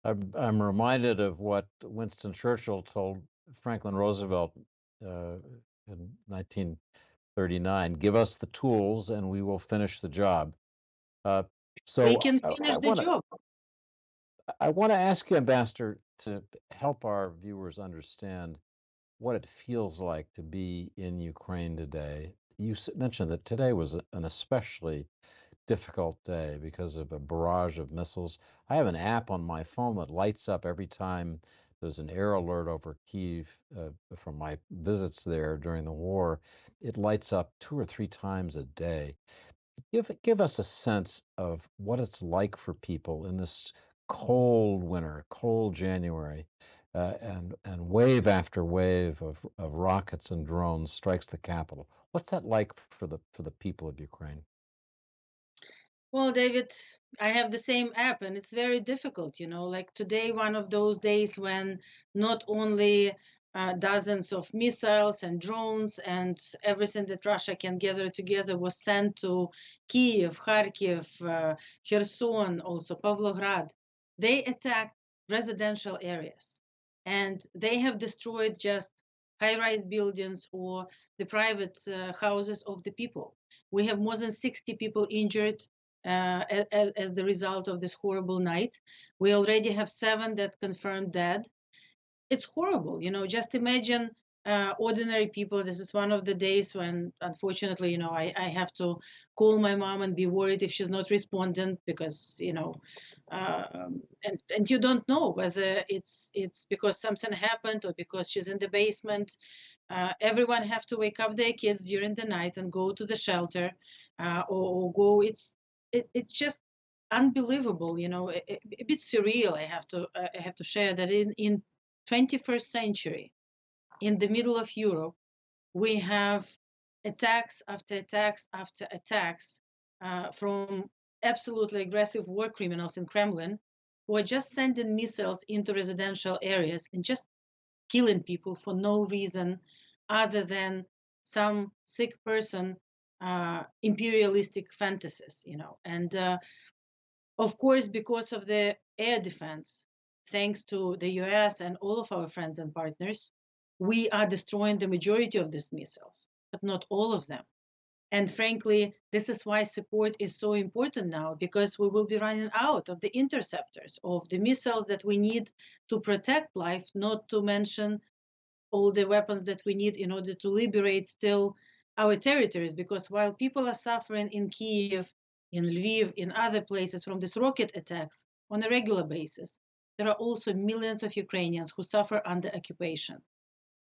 I'm reminded of what Winston Churchill told Franklin Roosevelt in 1939, give us the tools and we will finish the job. Uh, We so can I, finish I the want to job. I want to ask you, Ambassador, to help our viewers understand what it feels like to be in Ukraine today. You mentioned that today was an especially difficult day because of a barrage of missiles. I have an app on my phone that lights up every time there's an air alert over Kyiv from my visits there during the war. It lights up 2 or 3 times a day. Give us a sense of what it's like for people in this cold winter, cold January, and wave after wave of rockets and drones strikes the capital. What's that like for the people of Ukraine? Well, David, I have the same app and it's very difficult, like today, one of those days when not only dozens of missiles and drones and everything that Russia can gather together was sent to Kiev, Kharkiv, Kherson, also Pavlograd. They attacked residential areas and they have destroyed just high-rise buildings or the private houses of the people. We have more than 60 people injured as the result of this horrible night. We already have 7 that confirmed dead. It's horrible, just imagine ordinary people. This is one of the days when, unfortunately, I have to call my mom and be worried if she's not responding because, and you don't know whether it's because something happened or because she's in the basement. Everyone have to wake up their kids during the night and go to the shelter, or go. It's just unbelievable, a bit surreal. I have to share that in 21st century, in the middle of Europe, we have attacks after attacks after attacks from absolutely aggressive war criminals in Kremlin who are just sending missiles into residential areas and just killing people for no reason other than some sick person imperialistic fantasies, and of course, because of the air defense, thanks to the US and all of our friends and partners, we are destroying the majority of these missiles, but not all of them. And frankly, this is why support is so important now, because we will be running out of the interceptors, of the missiles that we need to protect life, not to mention all the weapons that we need in order to liberate still our territories. Because while people are suffering in Kiev, in Lviv, in other places from these rocket attacks on a regular basis, there are also millions of Ukrainians who suffer under occupation.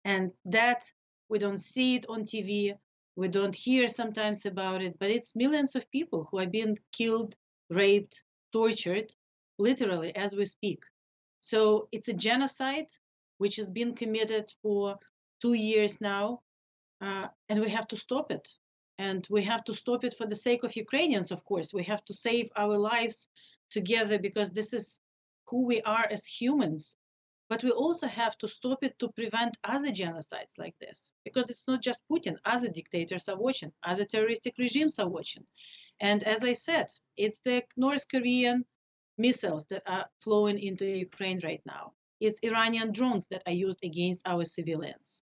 And that we don't see it on TV, we don't hear sometimes about it, but it's millions of people who are being killed, raped, tortured, literally as we speak. So it's a genocide which has been committed for 2 years now, and we have to stop it. And we have to stop it for the sake of Ukrainians, of course. We have to save our lives together because this is who we are as humans. But we also have to stop it to prevent other genocides like this, because it's not just Putin. Other dictators are watching, other terroristic regimes are watching. And as I said, it's the North Korean missiles that are flowing into Ukraine right now. It's Iranian drones that are used against our civilians.